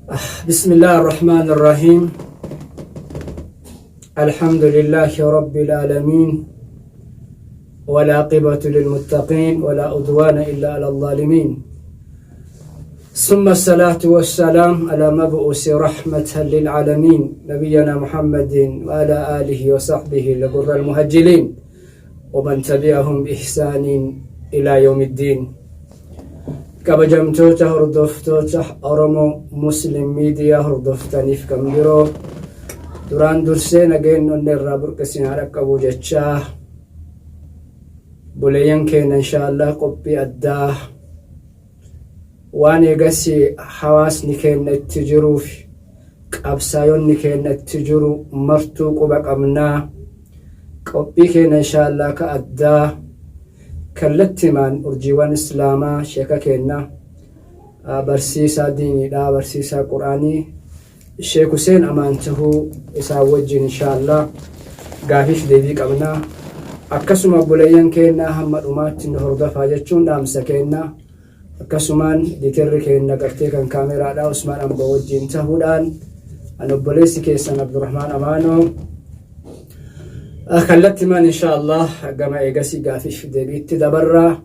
بسم الله الرحمن الرحيم. الحمد لله رب العالمين، والعاقبة للمتقين، ولا عدوان إلا على الظالمين. ثم الصلاة والسلام على مبعوث رحمة للعالمين نبينا محمد وعلى آله وصحبه الغر المهجلين ومن تبعهم بإحسان إلى يوم الدين. kabajamtoota hordoftoota Oromoo Muslim Miidiyaa hordoftaniif kan biroo duraan dursee nageenya irraa burqisin haadha qabu jechaa buleeyyan keenya inshaallah qophii addaa waan eegasii hawaasni keenya itti jiruuf qabsaayonni keenya itti jiru martuu quba qabnaa. qophii keenya inshaallah ka addaa kallattimaan urjiiwwan islaamaa sheeka keenya barsiisaa diiniidhaa barsiisaa quraanii Sheek Huseen Amaantahuu isaa wajjin inshaallah gaafiif deebii qabnaa. akkasuma buleeyyan keenya hamma dhumaatti nu hordofaa jechuun dhaamsa keenya. akkasumaan diiterri keenya gartee kan kaameraadhaa Usmaan Amboo wajjin tahuudhaan an obboleessi keessan Abdurrahmaan Amaanoo kallattimaan inshaallah gama eegasii gaafiif deebiitti dabarraa.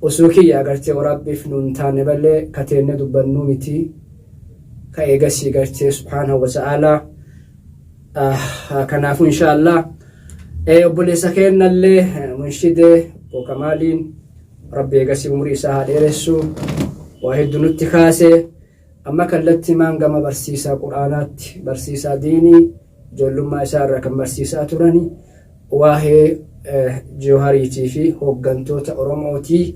osoo kiyya gartee warabbiif nuun taane ballee kateenne dubbannuu miti ka eegasii gartee subhaanahu wa ta'aalaa. kanaafuu inshaallah obboleessa keenyallee munshidee bookamaaliin rabbi eegasii umurii isaa haa dheeressu waa hedduu nutti kaase. amma kallattimaan gama barsiisaa quraanaatti barsiisaa diinii ijoollummaa isaa irraa kan barsiisaa turani waa'ee jawhariitii fi hooggantoota Oromootii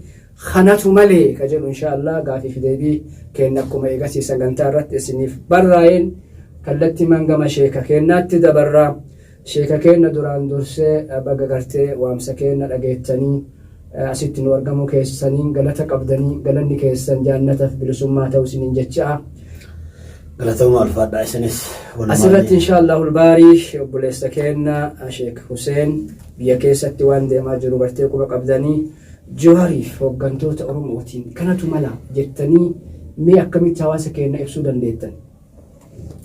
kanatu malee ka jedhu inshaallah gaafiif deebii keenya akkuma eegasii sagantaa irratti isiniif barraa'een kallattimaan gama sheeka keenyaatti dabarraa. sheeka keenya duraan dursee baga gartee waamsa keenya dhageettanii asitti nu argamuu keessaniin galata qabdanii galanni keessan jaannataaf bilisummaa ta'u isiniin jecha galatoomaa ulfaadhaa isinis asirratti inshaallah ulbaarii obboleessa keenya Sheek Huseen biyya keessatti waan deemaa jiru gartee quba qabdanii jawhariif hooggantoota Oromootiin kanatu mala jettanii mee akkamitti hawaasa keenya ibsuu dandeettan?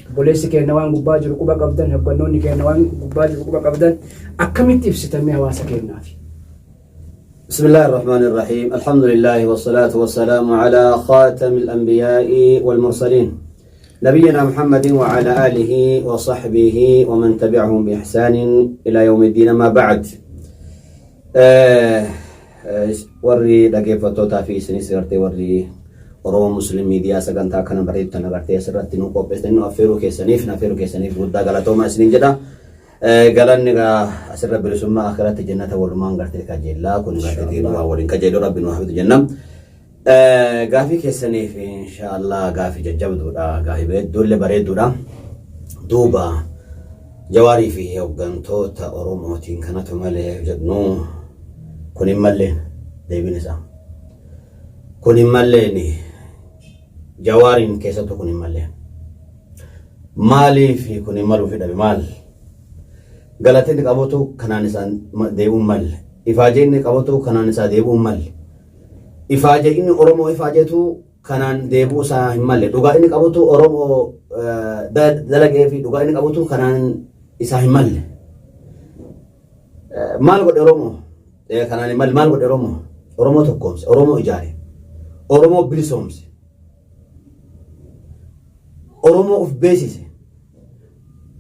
obboleessi keenya waan gubbaa jiru quba qabdan, hooggantoonni keenya waan gubbaa jiru quba qabdan akkamitti ibsitan mee hawaasa keenyaaf? بسم الله الرحمن الرحيم. الحمد لله والصلاة والسلام على خاتم الأنبياء والمرسلين نبينا محمد وعلى آله وصحبه ومن تبعهم بإحسان إلى يوم الدين. ما بعد وري لقي فتوتا في سني سرتي وري Oromoo Muslim Miidiyaa sagantaa kana bareedduu agartee asirratti nu qopheessanii nu affeeruu keessaniif guddaa galatoomaa isiniin jedha. galanni asirra bilisummaa akhiratti jannata walumaan gartee kajeellaa kun gartee waa waliin kajeeluu rabbi nu hafitu jennam. gaafii keessaniif inshaallah gaafii jajjabduudha gaafii bareedduudha. duuba Jawaarii fi hooggantoota Oromootiin kanatu malee jedhu kun hin malleen deebiin isaa kun hin malleen Jawaariin keessattuu kun hin malleen maaliif kun hin maluuf hidhame maal galateetti qabutu kanaan isaan deebi'uun malle ifaajee inni qabutu kanaan isaa deebi'uun malle ifaajee inni Oromoo ifaajeetu kanaan deebi'uu isaa hin malle dhugaa inni qabutu Oromoo dalagee fi dhugaa inni qabutu kanaan isaa hin malle maal godhe Oromoo kanaan hin malle maal godhe Oromoo tokkoomse Oromoo ijaare Oromoo bilisoomse Oromoo of beesise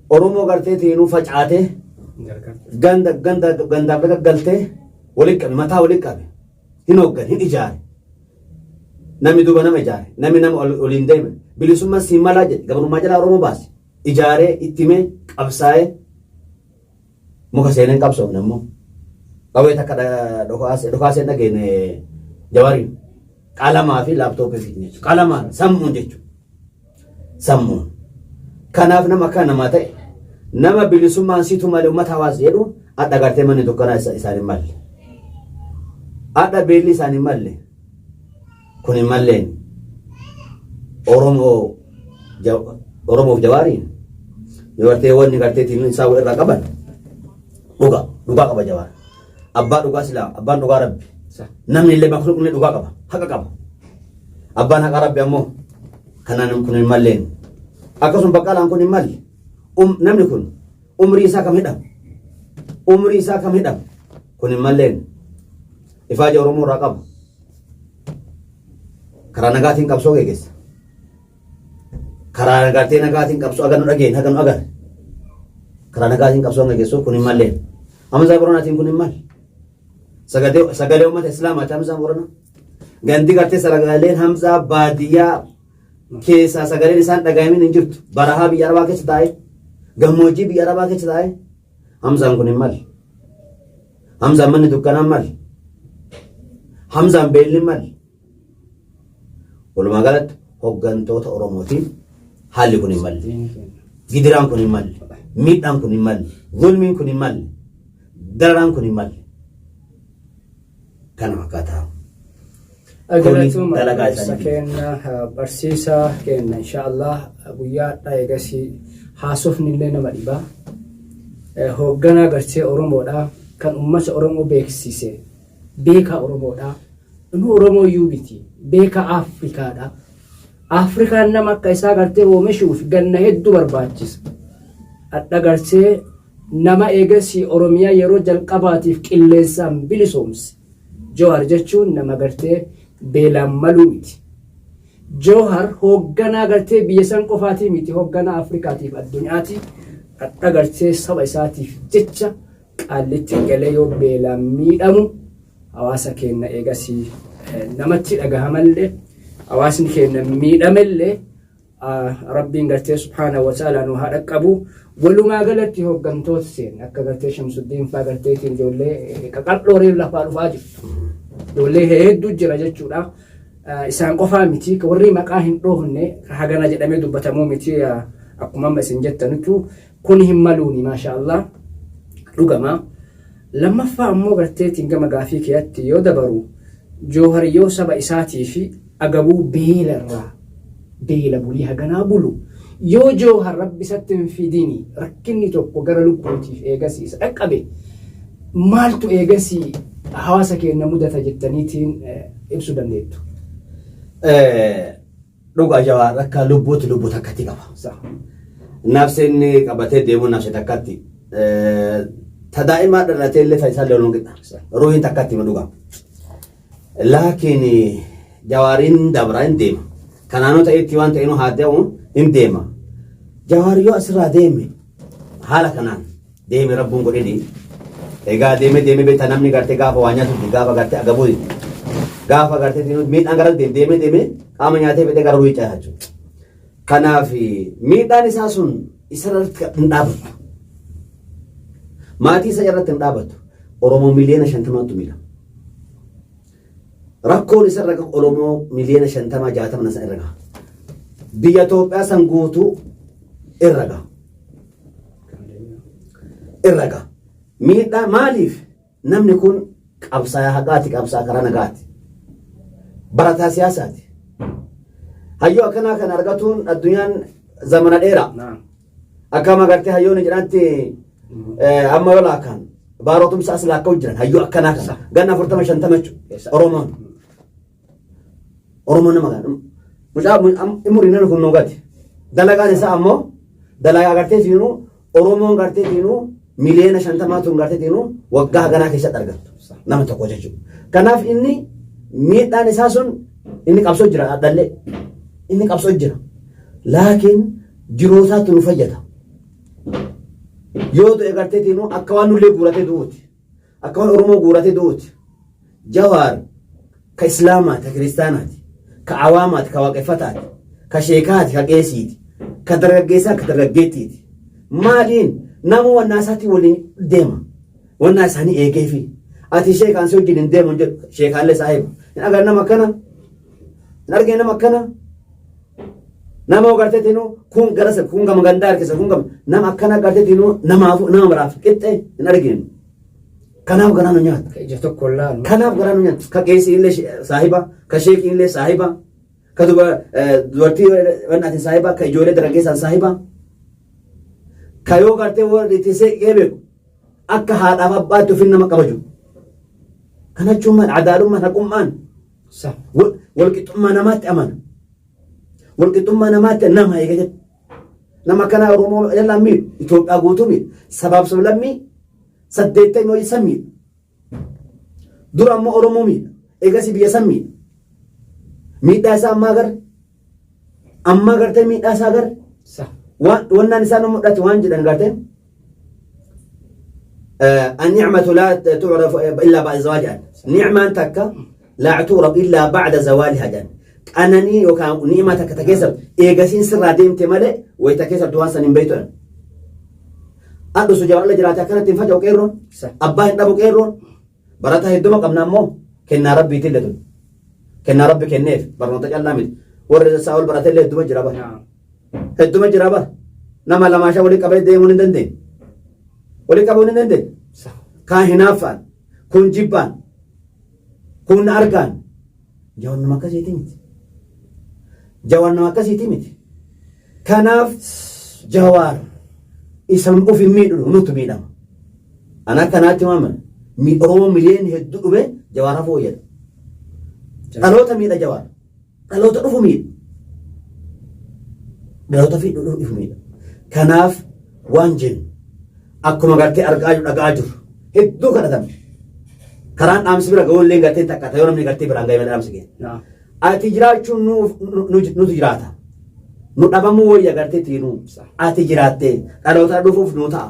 Oromoo gartee tiinuu facaatee gandaaf galtee waliin qabe mataa waliin qabe hin hooggan hin ijaare namni duuba nama ijaare namni nama waliin deeme bilisummaan siin malaa jedhe gabrummaa jalaa Oromoo baase ijaaree ittimee qabsaa'ee muka seeneen qabsoofne immoo qawwee takka dhokaasee dhageene Jawaariin qalamaa fi laaptooppii fi qalamaan sammuun jechuudha sammuun kanaaf nama akka namaa ta'e nama bilisummaan siitu malee uummata hawaasa jedhu adda gartee manni tokkonaa isaan hin malle adda beelli isaan hin malle kun hin malleen Oromoof Jawaariin yoo gartee wanni gartee tiin isaa irraa qaban dhugaa qaba Jawaar abbaa dhugaa silaa abbaan dhugaa rabbi namni illee bakka dhugaa qaba haqa qaba abbaan haqa rabbi ammoo kanaan kun hin malleen akkasuma baqqalaan kun hin malle namni kun umrii isaa kam hidham kun hin malleen ifaaja Oromoo irraa qaba karaa nagaatiin qabsoo geggeessa karaa nagaatiin qabsoo agarnu dhageen haganu agar karaa nagaatiin qabsoo geggeessuu kun hin malleen Hamza Boranaatiin kun hin malle sagalee uummata islaamaati Hamza Borana gandi gartee sagaleen Hamza baadiyyaa keessaa sagaleen isaan dhagahamin hin jirtu barahaa biyya arabaa keessa taa'e gammoojjii biyya arabaa keessa taa'e Hamzaan kun hin malle Hamzaan manni dukkanaan malle Hamzaan beelli malle walumaa galatti hoggantoota Oromootiin haalli kun hin malle gidiraan kun hin malle miidhaan kun hin malle zulmiin kun hin malle dararaan kun hin malle kana fakkaataa Agalatuma kenna barsiisaa kenna inshaallah guyyaadha eegasii haasofnillee nama dhibaa hoogganaa gartee Oromoodha kan ummata Oromoo beeksise beekaa Oromoodha nu Oromoo yuubiti beekaa Afrikaadha Afrikaan nama akka isaa gartee oomishuuf ganna hedduu barbaachisa adda gartee nama eegasii Oromiyaa yeroo jalqabaatiif qilleensaan bilisoomse Jawhar jechuun nama gartee beelaan maluu miti Jawhar hoogganaa gartee biyya san qofaatii miti hoogganaa Afrikaatiif addunyaati adda gartee saba isaatiif jecha qaallitti galee yoo beelaan miidhamu hawaasa keenya eegasii namatti dhagahamallee hawaasni keenya miidhamellee rabbiin gartee subhaanahu wa ta'ala nu haa dhaqqabu walumaa galatti hooggantoota seen akka gartee Shamsuddin faa garteetiin ijoollee qaqal'ooree lafaa dhufaa jirtu ijoollee hedduu jira jechuudha isaan qofaa miti warri maqaa hin dhoofne hagana jedhamee dubbatamuu miti akkuma amma isin jettanitu kun hin maluuni maashaallah dhugama lammaffaa ammoo garteetiin gama gaafii keetti yoo dabaru Jawhar yoo saba isaatii fi agabuu beelarraa beela bulii haganaa bulu yoo Jawhar rabbi isatti hin fidini rakkinni tokko gara lubbuutiif eegasiisa dhaqqabe maaltu eegasii hawaasa keenya mudata jettaniitiin ibsuu dandeettu. Dhugaa Jawhar akka lubbuu takkatti qaba. Nafsinni qabatee deemuu nafsi takkatti tadaa'imaa dhalatee illee taasisaa leeluun qixxa ruuhiin takkatti ma dhugaa. Laakiin Jawhariin dabraa hin deema. Kanaanoo ta'etti waan ta'inuu haa ta'uun hin deema. Jawhar yoo asirraa deeme haala kanaan deeme rabbuun godhedhi. Egaa deeme beektaa namni gartee gaafa waa nyaatutti gaafa gartee agabuu gaafa gartee miidhaan gara deeme qaama nyaatee fedhee gara ruuhii caayaa jechuudha. Kanaaf miidhaan isaa sun isarratti hin dhaabatu. Maatii isa irratti hin dhaabatu. Oromoo miliyoona 50tu miidhama. Rakkoon isarra gahu Oromoo miliyoona 50-60 isa irra gaha. Biyya Itoophiyaa san guutuu irra gaha. Miidhaa maaliif namni kun qabsaa haqaati qabsaa karaa nagaati. Barataa siyaasaati. Hayyoo akkanaa kan argatuun addunyaan zamana dheeraa. Akkama gartee hayyoonni jedhanti amma yoo laakaan baarootumsa as laakka'u jiran hayyoo akkanaa kan ganna 40-50 jechuudha Oromoon nama gaana. Mucaa umurii nama kun nuugati. Dalagaan isaa ammoo dalagaa gartee siinuu Oromoon gartee siinuu miliyoona 50 tun gartee siinuu waggaa ganaa keessatti argattu nama tokko jechuudha. Kanaaf inni miidhaan isaa sun inni qabsoo jira adhallee inni qabsoo jira. Laakiin jirootaatti nu fayyada. Yoo ta'e gartee siinuu akka waan nullee guuratee du'uuti. Akka waan Oromoo guuratee du'uuti. Jawhar ka Islaamaati ka Kiristaanaati. Ka awaamaati ka waaqeffataati ka sheekaati ka qeesiiti ka dargaggeessaa ka dargaggeettiiti maaliin nama wannaa isaatti waliin deema wannaa isaanii eegeefi ati sheekaan si wajjin hin deemu jedhu sheekaallee saahiba hin agar nama akkana hin argine nama akkana nama garteetinu kun gara kun gama gandaa harkisa kun gama nama akkana garteetinu nama biraaf qixxee hin argine kanaaf garaa nu nyaata. Kanaaf garaa nu nyaata. Ka qeesii illee saahiba, ka sheekii illee saahiba, ka dubartii wannaatiin saahiba, ka ijoollee dargaggeessaan saahiba. Ka yoo gartee warri itti seeqee beeku akka haadhaaf abbaatti ofin nama qabaju. Kana jechuun adaalummaan haqummaan walqixxummaa namaatti amana. Walqixxummaa namaatti nama eega jedhu. nama kana Oromoo yalla miidhu Itoophiyaa guutuu miidhu sabaaf sablammii 80 miidhu dura ammoo Oromoo miidhu eegas biyya san miidhaa isaa ammaa gartee miidhaa isaa gar wannaan isaa nu mudhate waan jedhan gartee النعمة لا تعرف إلا بعد زواجها نعمة تكا لا تعرف إلا بعد زوالها جان أنني وكان نعمة تكا تكسر إيجاسين سر ديم تملأ ويتكسر دواسا من بيتون أدو سجوا الله جراتها كانت تنفجع وكيرون أباه نبو كيرون براتها يدوم قبنا مو كنا ربي تلدون كنا ربي كنيف برنامج الله مد ورد ساول براتها اللي يدوم جرابه يدوم جرابه نما لما شاف ولي قبل ديمون دندين ولي قبل دندين كان هنافان كون جبان كون أركان جوان ما كسيتيمت جوان ما كسيتيمت كناف جوار اسم أوفي ميدو نوت ميدام أنا كنات ماما مي أروم مليون هدو به جوارها فويل ألوتا ميدا جوار ألوتا أوفو ميد ألوتا في أوفو ميد كناف وانجن أكما قرتي أرقاجر هدو كنتم كران أمس برا قول لين قرتي تكاتا يوم من قرتي برانغاي من أمس كي أتجراتشو نو تجراتا nu dhabamu wayya gartee tiinu ati jiraattee dhaloota dhufuuf nu ta'a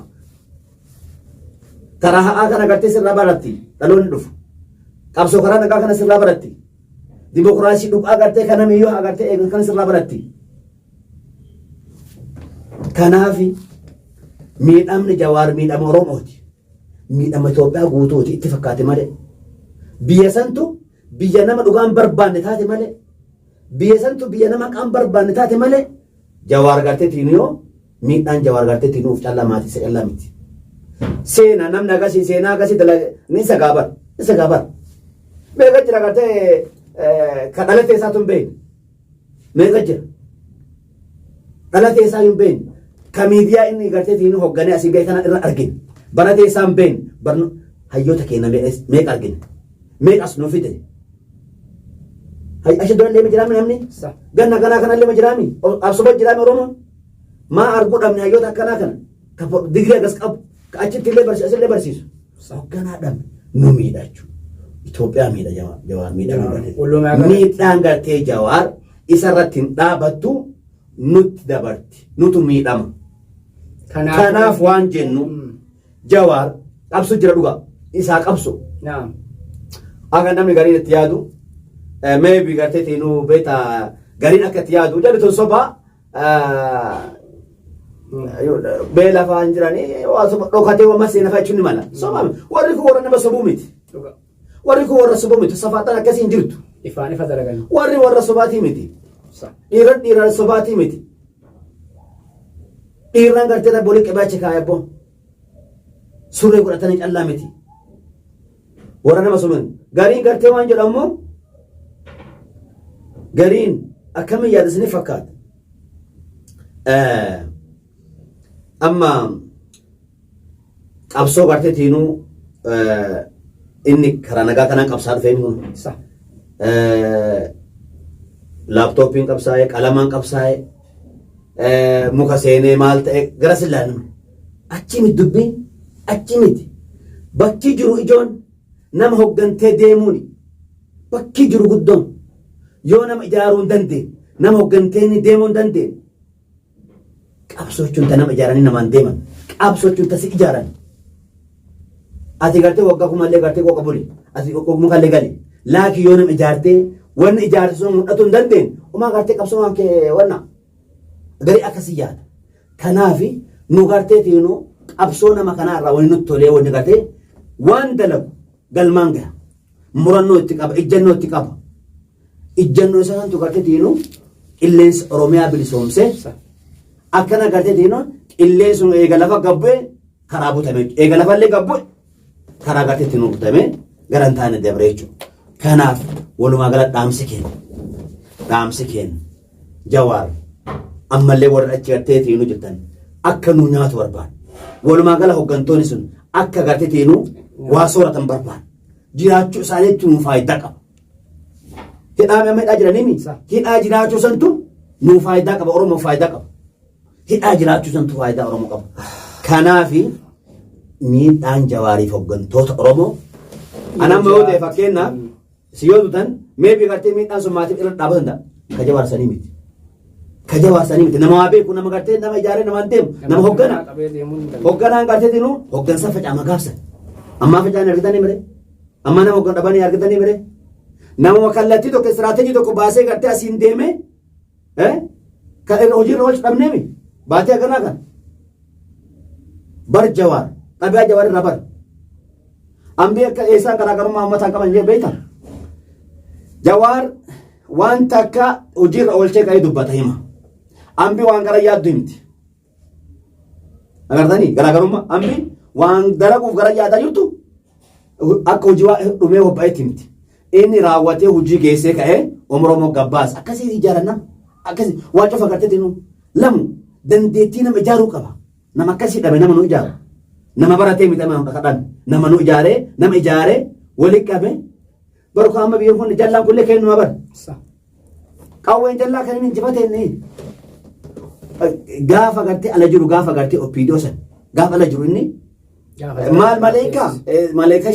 karaa ha'aa kana gartee sirraa baratti dhaloonni dhufu qabsoo karaa nagaa kana sirraa baratti dimokiraasii dhugaa gartee kana miyyoo agartee eegan kana sirraa baratti kanaaf miidhamni Jawaar miidhama Oromooti miidhama Itoophiyaa guutuuti itti fakkaate malee biyya santu biyya nama dhugaan barbaanne taate malee biyya santu biyya nama qaan barbaanne taate malee Jawaar gartee tiinuu miidhaan Jawaar gartee tiinuuf callaa maatii callaa miti seenaa namni agasii seenaa agasii ni sagaabar meeqa jira gartee ka dhalatee isaa tun beeyin meeqa jira dhalatee isaa hin beeyin ka miidiyaa inni gartee tiinuu hoogganee asii gahee kana irra argine baratee isaa hin beeyin hayyoota keenya meeqa argine meeqas nu fide أشد ولا اللي مجرامي همني قلنا كنا اللي مجرامي أبصبت جرامي رومون ما أرجو أمني أيوة كنا كفو دقيقة بس أب كأشد اللي برسيس اللي برسيس كنا دم نميدا شو إثيوبيا ميدا جوار ميدا ميدا عندك جوار إسرتين دابتو نوت دبرت نوتو ميدا ما كنا فوان جنو جوار أبصو جرادوغا إسحاق أبصو نعم أكن نمني قرينة تيادو maybe gartee tiinuu beeta gariin akka itti yaadu jedhu tun soba beela fa'aan jiranii waa soba dhokatee waan masee nafa jechuun ni mala soba warri kun warra nama sobuu miti warri kun warra sobuu miti safaatan akkasii hin jirtu ifaan ifa dalaganii warri warra sobaatii miti dhiira sobaatii miti dhiirran gartee dabboolii qibaachi kaayabbo surree godhatanii callaa miti warra nama sobuu gariin gartee waan jedhamu قرين أكمل يا دسني فكات أما أبصو قرتي تينو إني كرانا كنا كبسات فينو صح لابتوبين كبساي كلامان كبساي مكاسيني مالت غرس اللانم أتشيمت دبين أتشيمت بكي جرو إجون نم هوجن تديموني بكي جرو قدام yoo nama ijaaruu hin dandeenye nama hoogganteeni deemuu hin dandeenye qabsoochuun ta nama ijaaranii namaan deeman qabsoochuun ta si ijaaran ati gartee waggaa kumallee gartee qoqa buli ati mukallee gali laaki yoo nama ijaartee wanni ijaarte sun mul'atu hin dandeenye umaa gartee qabsoo waan kee wanna garii akkasii yaada kanaafi nu gartee tiinuu qabsoo nama kanaarraa wani nutti tolee wanni gartee waan dalagu galmaan gaha murannoo itti qaba ijjannoo itti qaba ijjannoo isaa santu gartee tiinuu qilleensa Oromiyaa bilisoomse akkana gartee tiinuu qilleensi eega lafa gabbu'e karaa butame eega lafallee gabbu'e karaa gartee tiinuu butame garan taane dabre jechuudha. Kanaaf walumaa gala dhaamsi keenya Jawaar ammallee warra achi gartee tiinuu jirtan akka nuu nyaatu barbaadu walumaa gala hooggantoonni sun akka gartee tiinuu waa sooratan barbaadu jiraachuu isaaniitti nuu faayidaa qaba. hidhaa meeqa jiranii hidhaa jiraachuu santu nuu faayidaa qaba Oromoo faayidaa qaba hidhaa jiraachuu santu faayidaa Oromoo qaba. Kanaafi miidhaan Jawaariif hooggantoota Oromoo anamma yoo ta'e fakkeenyaaf si yoo tutan meebii gartee miidhaan sun maatiif irra dhaabatan ta'a. Ka Jawaarsanii miti. Ka Jawaarsanii miti. Nama waa beeku nama gartee nama ijaaree nama hin deemu nama hooggana. Hoogganaan gartee dinuu hooggansa facaama gaafsan. Ammaa facaan argitanii mire. Amma nama hoggan dhabanii argitanii mire. Nama kallattii tokko istiraateejii tokko baasee gartee asiin deeme kan hojiirra oolchu dhabneemi baatee akkanaa kan. Bar Jawaar dhabiyaa Jawaar irraa bar. Ambii akka eessaan garaagarummaa uummataan qaban jee beektan. Jawaar waan takka hojiirra oolchee ka'ee dubbata hima. Ambii waan gara yaaddu himti. Agartanii garaagarummaa ambii waan dalaguuf gara yaadaa jirtu akka hojii waa dhumee hobba'etti himti. Inni raawwatee hojii geessee ka'ee Oromoo gabbaas akkasii ijaaranna akkasii waan cofa gartee dinuu lamu dandeettii nama ijaaruu qaba. Nama akkasii dhabe nama nu ijaaru. Nama baratee miti nama nu ijaaree waliin qabe baru amma biyya kun jallaan kullee kennu bar. Qawween jallaa kan inni injifatee inni gaafa gartee ala jiru gaafa gartee oppiidoo san gaafa ala jiru inni maal maleekaa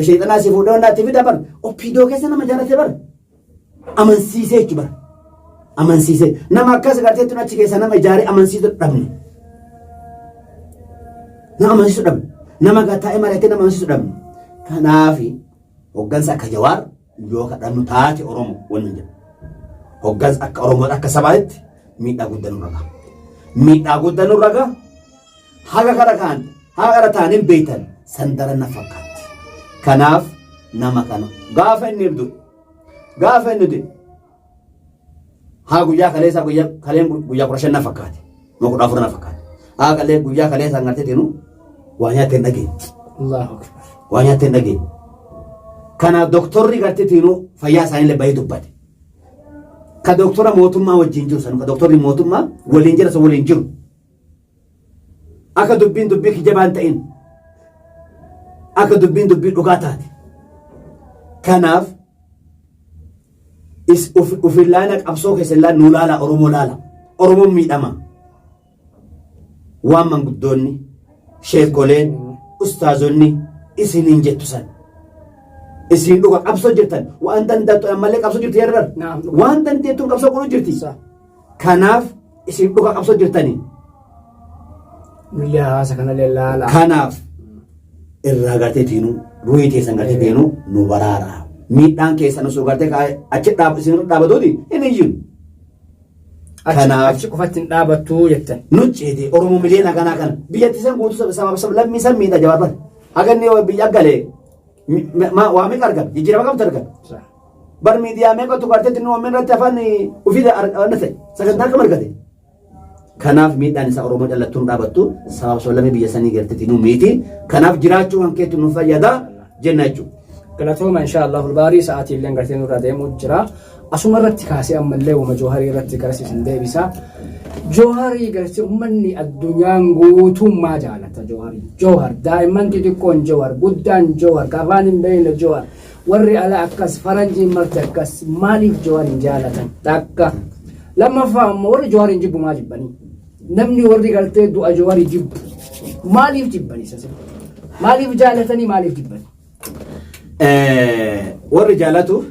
sheexanaa si fuudhee wannaatti fida bar oppiidoo keessa nama jaalate bar amansiisee jechu bar amansiisee nama akkas gartee tun achi keessa nama ijaaree amansiisuu dhabne. Nama amansiisuu dhabne nama taa'ee mari'atee nama amansiisuu dhabne. Kanaafi hoggansa akka Jawaar yoo kadhannu taate Oromoo wanni jedhu hoggansa akka Oromoo akka sabaatti miidhaa guddaa nurra gaha. Miidhaa guddaa nurra gaha haga kana taaniin beektan sandara na fakkaatti. Kanaaf nama kana gaafa inni ibdu gaafa inni du'e haa guyyaa kaleessaa guyyaa 15 na fakkaate moo 14 na fakkaate haa kalee guyyaa kaleessaa ngartee teenu waa nyaatee hin dhageenye. Allahu akbar. Waa nyaatee hin dhageenye. Kana doktorri gartee teenu fayyaa isaaniillee bahee dubbate. Ka doktora mootummaa wajjin jiru sanu ka doktorri mootummaa waliin jira san waliin jiru. Akka dubbii kijabaan ta'in akka dubbii dhugaa taate. Kanaaf ufillaana qabsoo keessa illaan nuu laala Oromoo laala. Oromoon miidhama. Waan manguddoonni sheekoleen ustaazonni isiniin jettu san. Isin dhuga qabsoo jirtan waan dandeettu ammallee qabsoo jirti yeroo waan dandeettuun qabsoo godhuu jirti. Kanaaf isin dhuga qabsoo jirtanii. Millee hawaasa kana laala. Kanaaf irraa gartee tiinuu ruhii teessan gartee tiinuu nu baraara. Miidhaan keessan osoo gartee achi isin dhaabatuuti hin iyyiin. Achi qofatti hin dhaabattuu jettan. Nucceete Oromoo miliyoona kanaa kana biyyatti san guutuu sababa lammii san miidha Jawaar bar. Haganni biyya galee waa meeqa argama jijjiirama qabtu argama. Bar miidiyaa meeqatu gartee tiinuu waan irratti afaan ofii argama ta'e sagantaa akkam argate. Kanaaf miidhaan isaa Oromoo jallattuun dhaabattu sababa lammii biyya sanii gartee tiinuu miti. Kanaaf jiraachuu kan keetti nu fayyada jenna jechuudha. Galatooma inshaallah baarii sa'aatii illee gartee nurra deemuu jira. Asuma irratti kaasee ammallee uuma Jawaarii irratti garasiisan deebisa. Jawaarii gartee uummanni addunyaan guutummaa jaalata Jawaarii. Jawaar daa'imman xixiqqoon Jawaar guddaan Jawaar afaan hin beekne Jawaar warri alaa akkas faranjiin marti akkas maaliif Jawaarin jaalatan takka lammaffaa ammoo warri Jawaarin jibbu maa jibbanii namni warri gartee du'a Jawaarii jibbu maaliif jibbanii maaliif jaalatanii maaliif jibbanii. Warri jaalatu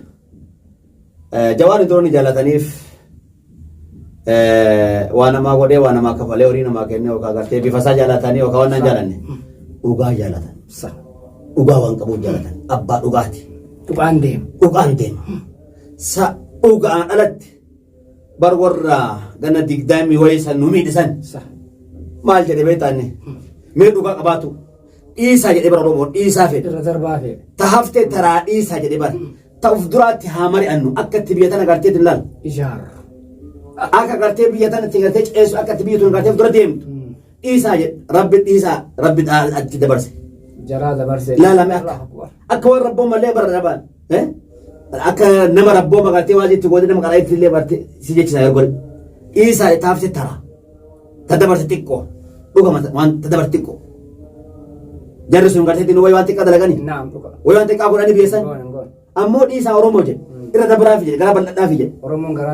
Jawaar iddoo inni jaalataniif waa namaa godhee waa namaa kafalee horii namaa kennee yookaan gartee bifa isaa jaalatanii yookaan waan jaalanne dhugaa jaalatan. Dhugaa waan qabuuf jaalatan abbaa dhugaati. Dhugaan deema. Sa dhugaan alatti bar warra gana digdaamii wayii san nu miidhisan maal jedhee beektaanne mee dhugaa qabaatu. Dhiisaa jedhee bara Oromoo dhiisaa fedhe. Irra darbaa fedhe. Tahaftee taraa dhiisaa jedhee bara. Ta'uuf duraatti haa mari'annu akka itti biyya tana gartee dillaal. Ijaar. Akka gartee biyya tana itti gartee ceessu akka itti biyya tun gartee dura deemtu. Dhiisaa jedhe rabbi dhiisaa rabbi achi dabarse. Jaraa dabarse. Laalame akka waan rabboo malee bara dabaan. Akka nama rabboo magartee waan itti godhe nama qaraa itti illee barte si jechisaa yoo godhe. Dhiisaa taaftee taraa. Ta dabarse xiqqoo. Dhugama waan ta dabarse xiqqoo. Jarri sun gartee dinuu waan xiqqaa dalaganii. Waan xiqqaa godhanii biyyeessan. Ammoo dhiisaa Oromoo jedhe. Irra dabaraaf jedhe gara bal'adhaaf jedhe.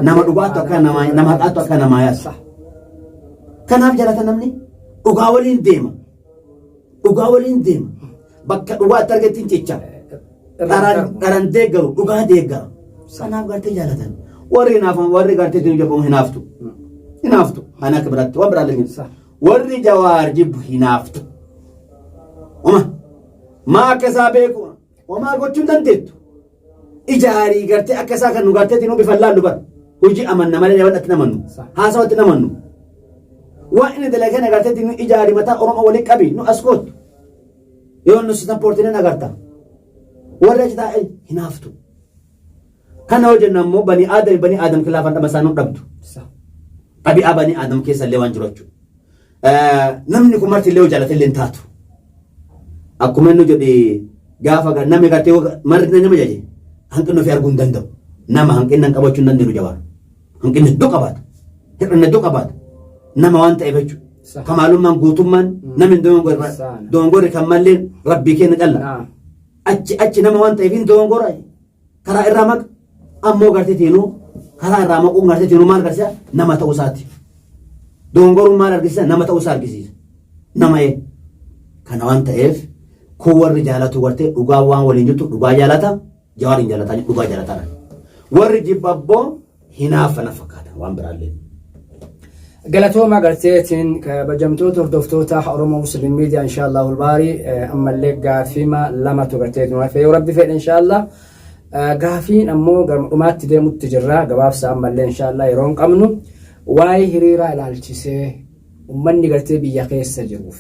Nama dhugaattu akka nama haqaattu akka namaa yaasa. Kanaaf jaalata namni dhugaa waliin deema. Dhugaa waliin deema. Bakka dhugaa itti argattiin jecha. Dharan deeggaru dhugaa deeggara. Kanaaf gartee jaalatan. Warri hinaafan warri gartee diinu jabbamu hinaaftu. Hinaaftu. Ani akka biraatti waan biraa leenjisa. Warri Jawaar jibbu hinaaftu. Maa akka isaa beeku homaa gochuun dandeettu. Ijaarii gartee akka isaa kan nu gartee diinuu bifa laallu bara. Hojii amanna malee atti namannu. Haasawatti namannu. Waan inni dalagee gartee diinuu ijaarii mataa Oromoo waliin qabi nu as kootu. Yoo nu sitan poortiin agarta. Warra achi taa'e hinaaftu. Kana hojjennu ammoo bani aadam kilaafan dhama isaa nu dhabdu. Dhabi'aa bani aadam keessa illee waan jiru jechuudha. Namni kun marti illee jaallatee illee hin taatu. Akkuma inni jedhe gaafa namni gartee marti nama jaje hanqinni ofii arguu hin danda'u. Nama hanqinna qabachuu hin dandeenyu Jawaar. Hanqinni hedduu qabaata. Hir'inni hedduu qabaata. Nama waan ta'eef jechuudha. Kamaalummaan guutummaan namni dogongorri kan mallee rabbii kenna calla. Achi nama waan ta'eef hin dogongora karaa irraa maqa ammoo gartee tiinuu karaa irraa maquun gartee tiinuu maal agarsiisa nama ta'uu isaati. Dogongoruun maal argisiisa nama ta'uu isaa argisiisa. Nama kana waan ta'eef kun warri jaalatu gartee dhugaa waan waliin jirtu dhugaa jaalata Jawaar hin jaalataa dhugaa jaalataa. Warri jibbabboo hinaafana fakkaata waan biraallee. Galatooma garteetiin kabajamtoota hordoftoota Oromoo Musliim Miidiyaa inshaallahu albaarii ammallee gaafima lamatu garteetiin waan yoo rabbi fedhe inshaallah gaafiin ammoo dhumaatti deemutti jirra gabaabsa ammallee inshaallah yeroo hin qabnu waa'ee hiriiraa ilaalchisee ummanni gartee biyya keessa jiruuf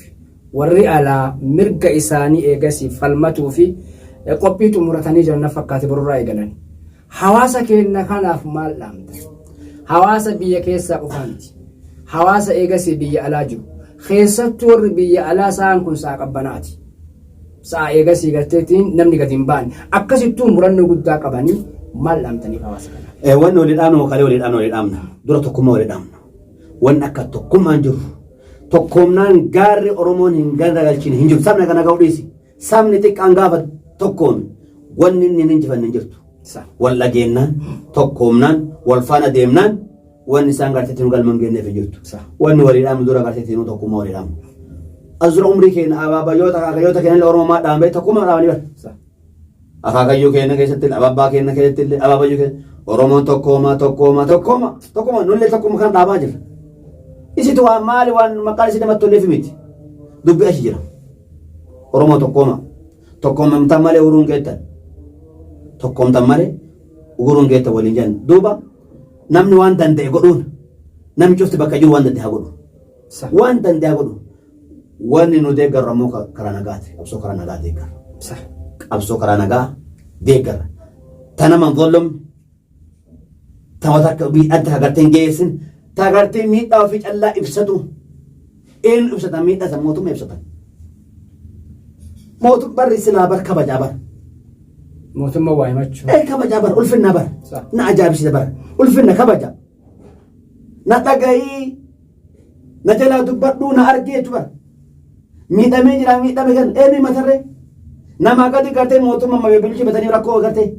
warri alaa mirga isaanii eegasii falmatuu fi qophii xumuratanii jiran fakkaate borurraa eegalan. Hawaasa keenya kanaaf maal dhaamta? Hawaasa biyya keessaa qofaanti. Hawaasa eegasii biyya alaa jiru. Keessattuu warri biyya alaa sa'aan kun sa'a qabbanaati. Sa'a eegasii garteetiin namni gadi hin baane. Akkasittuu murannoo guddaa qabanii maal dhaamtaniif hawaasa kana? Wanni walii dhaamnu maqaalee walii dhaamna. Dura tokkummaa walii dhaamna. Wanni akka tokkummaan jiru. Tokkumnaan gaarri Oromoon hin garagalchine hin jiru. Sabni kana ga'u dhiisi. Sabni xiqqaan gaafa tokkoon wanni inni hin injifanne hin jirtu. Wal dhageennaan, tokkumnaan, wal faana deemnaan wanni isaan garteetiin galman geenneef hin jirtu. Wanni walii dhaamnu dura garteetiin tokkummaa walii dhaamnu. Azura umrii keenya abaabayyoota keenya Oromoo dhaambee tokkummaa dhaabanii bara. Akaakayyuu keenya keessatti ababbaa keenya keessatti abaabayyuu keenya Oromoon tokkummaa nullee tokkummaa kan dhaabaa jirra. Isitu waan maali waan maqaan isii namatti tolleef miti. Dubbi achi jira. Oromoo tokkummaa malee uruun geettan. Tokkummaa malee uruun geettan waliin jenna. Duuba namni waan danda'e godhuun namni cufti bakka jiru waan danda'e godhu. Waan danda'e godhu. Wanni nu deeggarru ammoo karaa nagaati. Qabsoo karaa nagaa deeggarra. Qabsoo karaa nagaa deeggarra. Tana man zollom taawwata akka adda agarteen geessin tagartee miidhaa ofii callaa ibsatu eenyu ibsatan miidhaa san mootummaa ibsatan. Barri silaa bar kabajaa bar. Mootummaa waa himachuu. Kabajaa bar ulfinna bar. Na ajaa'ibsiisa bar. Ulfinna kabaja. Na dhagahii na jalaa dubbadhuu na argeetu bar. Miidhamee jira miidhame kan eenyu matarree. Nama gadi gartee mootummaa ma bilchi batanii rakkoo gartee.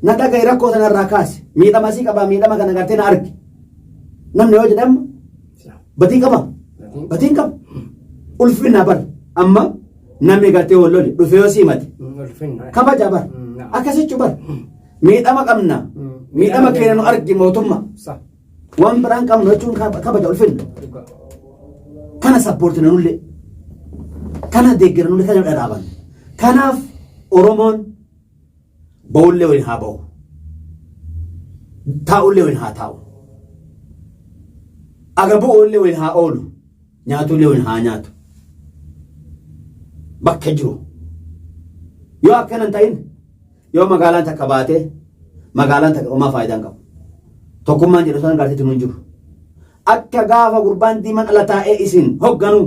Na dhagahii rakkoo sanarraa kaase. Miidhama sii qabaa miidhama kana gartee na arge. Namni yoo jedhamu batii qaba. Batiin qaba. Ulfinna bar. Amma namni gartee wal lole dhufee yoo siimate. Kabaja bar. Akkasichu bar. Miidhama qabna. Miidhama keenya nu argi mootummaa. Waan biraan qabnu jechuun kabaja ulfinna. Kana sappoortina nullee. Kana deeggara nullee kana dhadhaaban. Kanaaf Oromoon ba'ullee waliin haa ba'u. Taa'ullee waliin haa taa'u. Agabu'ullee waliin haa oolu. Nyaatullee waliin haa nyaatu. Bakka jiru. Yoo akkana hin ta'in yoo magaalaan takka baatee magaalaan takka homaa faayidaa hin qabu. Tokkummaan jedhu sana gaazexii nuun jiru. Akka gaafa gurbaan diimaan ala taa'ee isin hogganuu.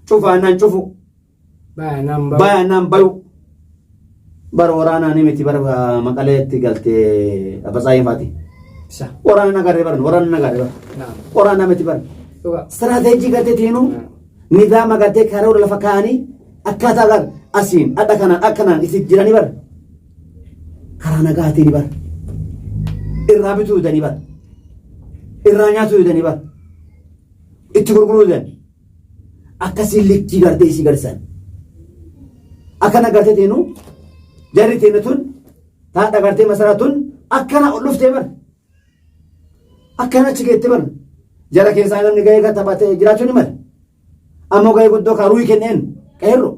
Cufaanaan cufu. Baay'inaan bayu. Bara waraanaa ni miti bara maqaleetti galtee Abbasaayin Faati. Waraana nagarree baran waraana nagarree baran. Waraana miti baran. Istiraatejii gateetiinuu nidaama gatee karaa lafa kaanii akkaataa gar asiin adda kanaan itti jiranii bara. Karaa nagaatiin bara. Irraa bituu danii bara. Irraa nyaatuu danii bara. itti gurguruudhaan akkasii likkii gartee isii garsan akkana gartee teenu jarri teenu tun taadha gartee masaraa tun akkana ol dhuftee bar akkana achi geette bar jara keessaa namni gahee kan taphatee jiraachuu ni mala ammoo gahee guddoo kan ruhii kenneen qeerroo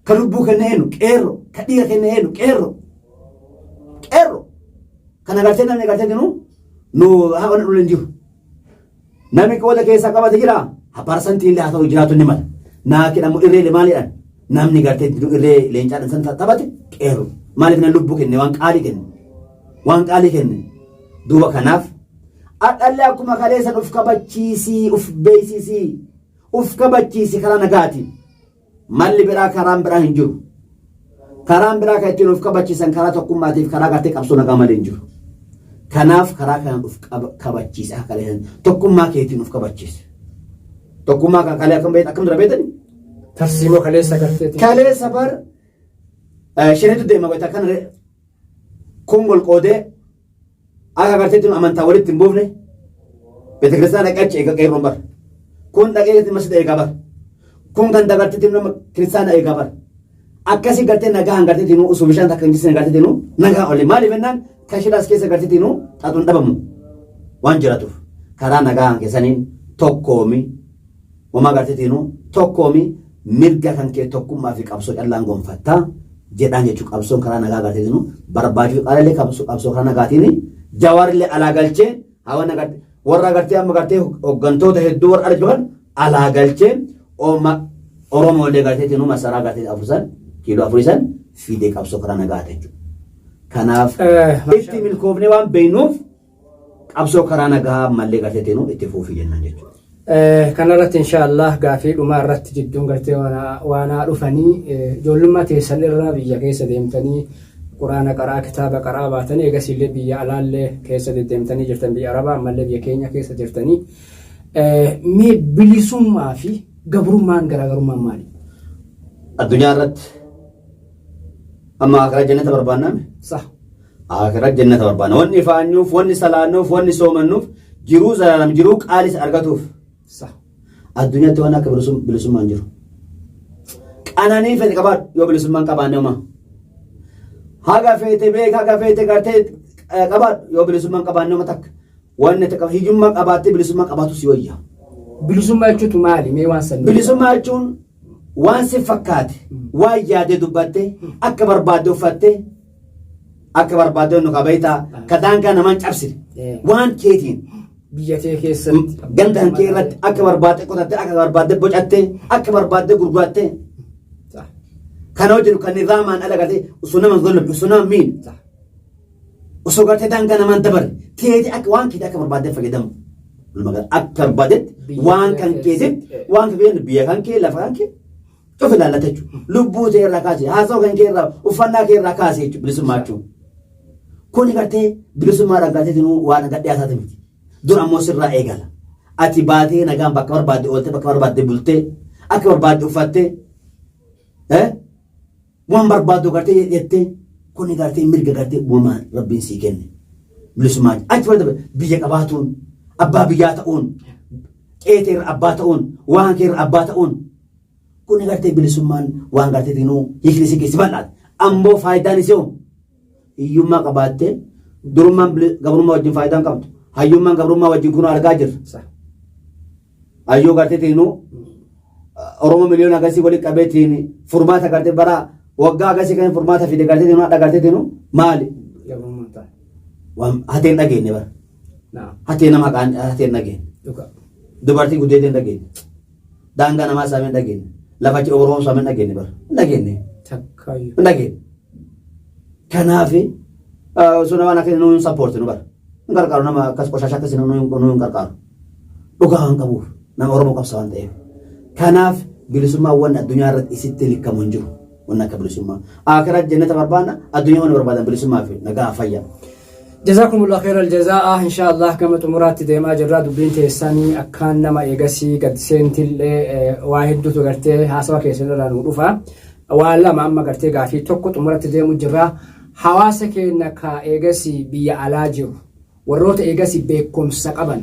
ka lubbuu kenneen qeerroo ka dhiiga kenneen qeerroo kana gartee namni gartee teenu nu haa wan dhulen jiru namni qooda keessaa qabate jira ha parsantiin illee haa ta'u jiraatu ni mala naa kidhamu irree maaliidhaan namni gartee irree leencaadhaan san taphate qeerroo maaliif na lubbuu kenne waan qaalii kenne duuba kanaaf adhallee akkuma kaleessan uf kabachiisii uf beeksisii uf kabachiisii karaa nagaatiin malli biraa karaan biraa hin jiru karaan biraa kan ittiin uf kabachiisan karaa tokkummaatiif karaa gartee qabsoo nagaa malee hin jiru kanaaf karaa kanaan uf kabachiise akka kaleessan tokkummaa keetiin uf kabachiise tokkummaa kan kalee akkam dura beetani tarsiimoo kaleessa gartee kaleessa bar shanitu deema goota kan kun wal qoodee akka garteetti amantaa walitti hin buufne beetekiristaana dhaqee achi eega qeerroon bar kun dhaqee masjida eegaa bar kun kan dagarteetti nama kiristaana eegaa bar akkasii gartee nagaa garteetti nu usuu bishaan takka hin jisne garteetti nu nagaa olle maaliif ennaan kashidaas keessa garteetti nu xaxuun dhabamu waan jiratuuf karaa nagaa keessaniin tokkoomi homaa garteetti nu tokkoomi mirga kan kee tokkummaa fi qabsoo callaan gonfattaa jedhaan jechuun qabsoon karaa nagaa garteetti nu barbaachuu qaalallee qabsoo karaa nagaatiin jawaarillee alaa galchee hawaana gartee warra gartee amma gartee hooggantoota hedduu warra argaman alaa galchee Oromoolee gartee nu masaraa gartee afurisan kiiloo afurisan fidee qabsoo karaa nagaa jechuudha. Kanaaf itti milkoofnee waan beeknuuf qabsoo karaa nagaa mallee gartee nu itti fuufii jennaan jechuudha. Kanarratti inshaallah gaafii dhumaa irratti jidduun gartee waanaa dhufanii ijoollummaa teessan irraa biyya keessa deemtanii quraana qaraa kitaaba qaraa baatanii eegasillee biyya alaallee keessa deddeemtanii jirtan biyya arabaa ammallee biyya keenya keessa jirtanii mee bilisummaa fi gabrummaan garaagarummaan maali? Addunyaa irratti amma akhiraa jannata barbaanname sah akhiraa jannata barbaanna wanni ifaanyuuf wanni salaannuuf wanni soomannuuf jiruu zalaalam jiruu qaalis argatuuf sah addunyaatti waan akka bilisummaan jiru qananii fedhe qabaadhu yoo bilisummaan qabaanne homaa haga feete beek haga feete gartee qabaadhu yoo bilisummaan qabaanne homa takka wanni takka hiyyummaa qabaattee bilisummaa qabaatu si wayya. Bilisummaa jechuun maali? Mee waan san bilisummaa jechuun waan si fakkaate waan yaadee dubbatte akka barbaadde uffatte akka barbaadde nu qabeetaa ka daangaa namaan cabsine waan keetiin biyya tee keessatti gandaan kee irratti akka barbaadde qotatte akka barbaadde bocatte akka gurguratte kana hojjennu kan nirraamaan ala gartee osoo nama zollobe osoo nama miin osoo gartee daangaa namaan dabare keeti akka waan keeti akka barbaadde fayyadamu akka barbaadetti waan kan keetitti waan kan biyya kan kee lafa kan kee cufa ilaallata jechuudha lubbuu ta'e irraa kaasee haasawaa kan kee irraa uffannaa kee irraa kaasee jechuudha bilisummaa jechuudha kuni gartee bilisummaadhaan gartee waan gadhiyaataa miti dur ammoo sirraa eegala ati baatee nagaan bakka barbaadde oolte bakka barbaadde bultee akka barbaadde uffattee waan barbaaddu gartee jettee kuni gartee mirga gartee uumamaan rabbiin sii kenne bilisummaa achi wanta biyya qabaatuun abbaa biyyaa ta'uun qeetee irra abbaa ta'uun waan kee irra abbaa ta'uun kuni gartee bilisummaan waan gartee tinuu hiikni si keessi bal'aadha ammoo faayidaan isee hiyyummaa qabaattee durummaan gabrummaa wajjin faayidaan qabdu hayyummaan gabrummaa wajjin kun argaa jirra hayyuu gartee tinuu Oromoo miliyoona agasii waliin qabeetiin furmaata gartee bara waggaa agasii kan furmaata fide gartee tinuu adda gartee tinuu maali waan hateen dhageenye bara hatee nama haqaan hateen dhageenye dubartii guddeetiin dhageenye daangaa namaa saameen dhageenye lafachi Oromoo saameen dhageenye bara dhageenye kanaaf sun waan akka nuyi sappoorti nu bara hin gargaaru nama akkas qoshasha akkas nuyi hin gargaaru dhugaa waan qabuuf nama Oromoo qabsa waan ta'eef kanaaf bilisummaa waan addunyaa irratti isitti likkamu hin jiru waan akka bilisummaa akhiraa jannata barbaanna addunyaa waan barbaadan bilisummaa fi nagaa fayyaa. جزاكم الله خير الجزاء إن شاء الله كما تمرات ديما جراد بنت الساني أكان نما إيجاسي قد سنتل واحد دو تغرتي حاسوا كيسن رانو رفا ولا ما أما قرتي قافي توكو تمرات ديمو جرا حواسك إنك إيجاسي بيا علاجه وروت إيجاسي بيكم سقبا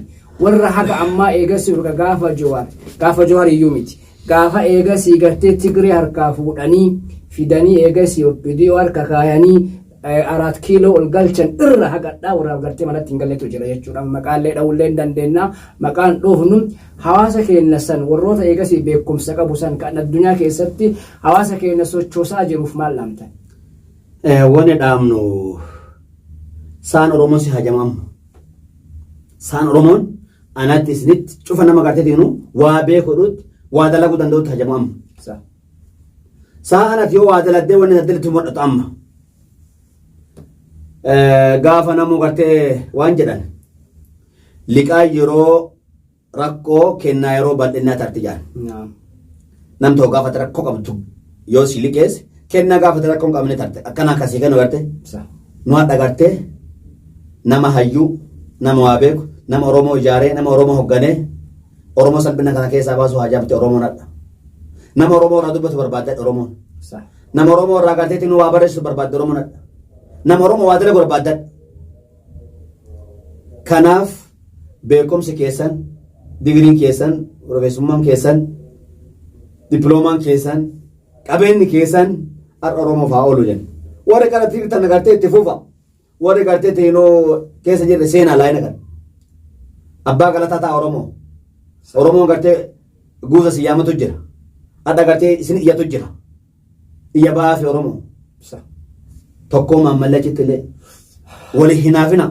warra haga ammaa eegas gaafa Jawaar iyyuu miti gaafa eegas gartee Tigiree harkaa fuudhanii fidanii eegas viidiyoo harka kaayanii 4 kiiloo ol galchan irra hagadhaa warra gartee manatti hin galletu jira jechuudha. Maqaalee dhawullee hin dandeenya maqaan dhoofnu hawaasa keenya san warroota eegas beekumsa qabu san kan addunyaa keessatti hawaasa keenya sochoosaa jiruuf maal laamtan? Wanni dhaamnu saan Oromoon si hajamam saan Oromoon anatti isinitti cufa nama gartee diinu waa beekuudhuutti waa dalaguu danda'utti hajamam saa anatti yoo waa daladdee wanni daddalitti mul'atu amma gaafa namuu gartee waan jedhan liqaa yeroo rakkoo kennaa yeroo bal'innaa tarti jaan nam tokko gaafata rakkoo qabdu yoo si liqeesse kennaa gaafata rakkoo hin qabne tarte akkana akkasii kennu garte nu hadha garte nama hayyuu nama waa beeku nama Oromoo ijaaree nama Oromoo hoogganee Oromoo salphina kana keessaa baasuu hajaamte Oromoon hadha nama Oromoo irraa dubbatu barbaadde Oromoon nama Oromoo irraa garteetti nu waa barreessu barbaadde Oromoon hadha nama Oromoo waa dalagu barbaadde kanaaf beekumsi keessan digiriin keessan profeesummaan keessan diploomaan keessan qabeenyi keessan har'a Oromoof haa oolu jenna warri kana tirtan gartee itti fufa warri gartee teenoo keessa jirre seenaa laayina kan abbaa galataa ta'a Oromoo gartee guusa siyyaamatu jira hadha gartee isin iyyatu jira iyya ba'aa fi Oromoo tokkoo maammallachitti illee wali hinaafina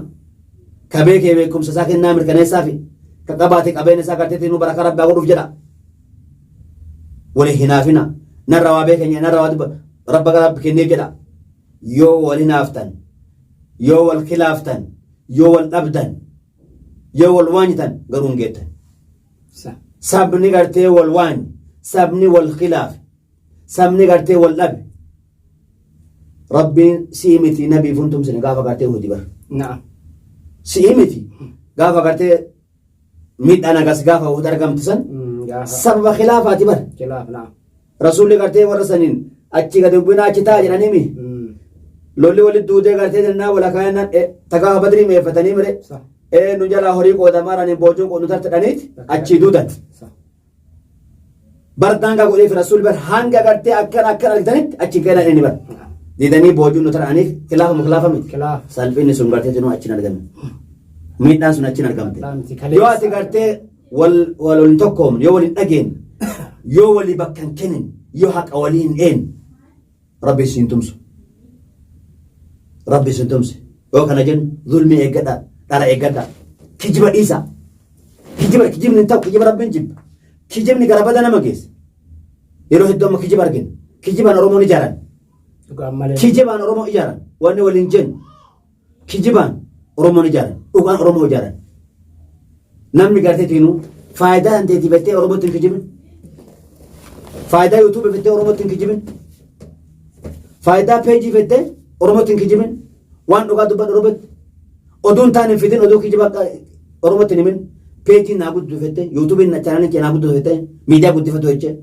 kabee kee beekumsa isaa kennaa mirkaneessaa fi ka qabaate qabeenya isaa gartee teenuu baraka rabbaa godhuuf jedha wali hinaafina narra waa beekenya narra waa rabba garab kennee jedha yoo wal hinaaftan yoo wal khilaaftan yoo wal dhabdan yoo wal waanyitan garuu hin geettan sabni gartee wal waany sabni wal khilaaf sabni gartee wal dhabe rabbiin si'i miti nabii funtumsine gaafa gartee hudi bar si'i miti gaafa gartee miidhaan agas gaafa hudi argamtisan sababa khilaafaati bar rasuulli gartee warra saniin achi gadi bu'inaa achi taa jedhanimi lolli walitti duudee gartee jennaa wala kaayannaan tagaa badrii meeffatanii mire nu jalaa horii qoodamaaranii boojuu qoodnu tartadhaniiti achi duudan bardaan gaa godheef rasuulli bar hanga gartee akkan argitanitti achi geenan inni bar didanii boojuun nu taraniif khilaafame salphinni sun gartee jinuu achi hin argamne miidhaan sun achi hin argamte yoo ati gartee wal hin tokkoomne yoo wal hin dhageenye yoo walii bakka hin kennin yoo haqa walii hin dheen rabbi siin tumsu yoo kana jennu zulmii eeggadha dhara eeggadha kijiba dhiisa kijibni hin ta'u kijiba rabbiin jibba kijibni gara bada nama geessa yeroo hedduu amma kijiba argina kijibaan Oromoon ijaaran kijibaan Oromoo ijaaran wanni waliin jennu kijibaan Oromoon ijaaran dhugaan Oromoo ijaaran namni gartee tiinuu faayidaa hin teetii beektee Oromootti hin kijibin faayidaa yuutuubii beektee Oromootti hin kijibin faayidaa peejii beektee Oromootti hin kijibin waan dhugaa dubbadhu Oromootti oduun taan hin fidin oduu kijiba Oromootti hin himin peejiin naa guddifatu beektee yuutuubiin chaanaaliin kee naa guddifatu beektee miidiyaa guddifatu jechee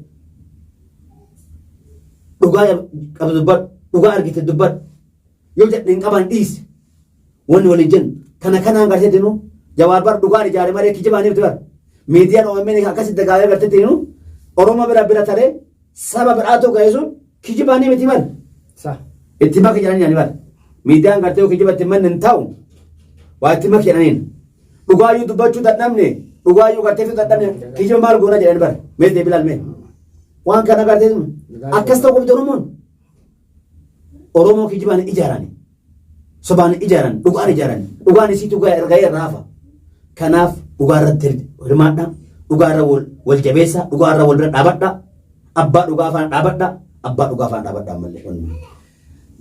dhugaa qabdu dubbadhu dhugaa argite dubbadhu yoo jedhe hin qaban dhiise wanni waliin jennu kanaan gartee tiinuu Jawaar bar dhugaan ijaare malee kijibaaniif bar miidiyaan OMN akkasitti dagaagee gartee tiinuu Oromoo bira taree saba biraatu ga'ee sun kijibaanii miti bar itti maka jedhanii ani bar miidiyaan gartee kijiba itti manni hin ta'u waa itti maka jedhaniin dhugaayyuu dubbachuu dadhabne dhugaayyuu gartee fi dadhabne kijiba maal goona jedhani bar mee deebilaal mee waan kana gartee akkas ta'u qabdi Oromoo kijibaan ijaaran sobaan ijaaran dhugaan isiitu ga'ee raafa kanaaf dhugaa irratti hirmaadha dhugaa irra wal jabeessa dhugaa irra wal bira dhaabadha abbaa dhugaa afaan dhaabadha ammallee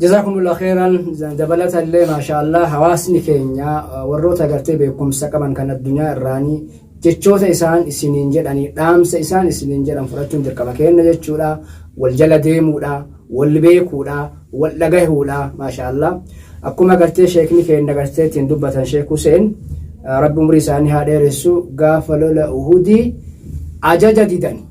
jazakumullahu khairan dabalata illee maashaallah hawaasni keenya warroota gartee beekumsa qaban kan addunyaa irraanii jechoota isaan isiniin jedhanii dhaamsa isaan isiniin jedhan fudhachuun dirqama keenya jechuudha wal jala deemuudha wal beekuudha wal dhagahuudha maashaallah akkuma gartee sheekni keenya garteetiin dubbatan Sheek Huseen rabbi umrii isaanii haa dheeressu gaafa lola Uhudii ajaja didanii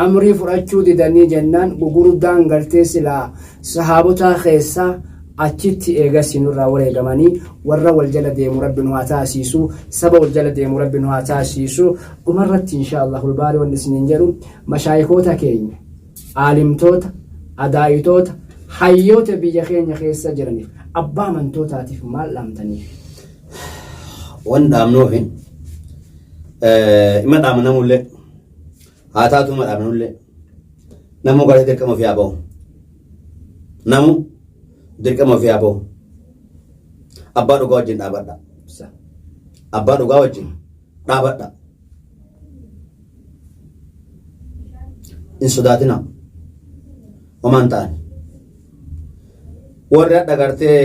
amrii fudhachuu didanii jennaan gugurdaan gartee silaa sahaabota keessaa achitti eegas nurraa wareegamanii warra wal jala deemu rabbi nu haa taasisu saba wal jala deemu rabbi nu haa taasisu dhumarratti inshallah ulbaari wanni isiniin jedhu mashaayikoota keenya aalimtoota adaayitoota hayyoota biyya keenya keessa jiraniif abbaa amantootaatiif maal dhaamtanii wan dhaamnuufi ima dhaamnamullee haa taatu ima dhaamnullee namu gara dirqama ofii haa bahu namu dirqama ofii haa bahu abbaa dhugaa wajjin dhaabadha abbaa dhugaa wajjin dhaabadha in sodaatina homaan ta'an warri hadha gartee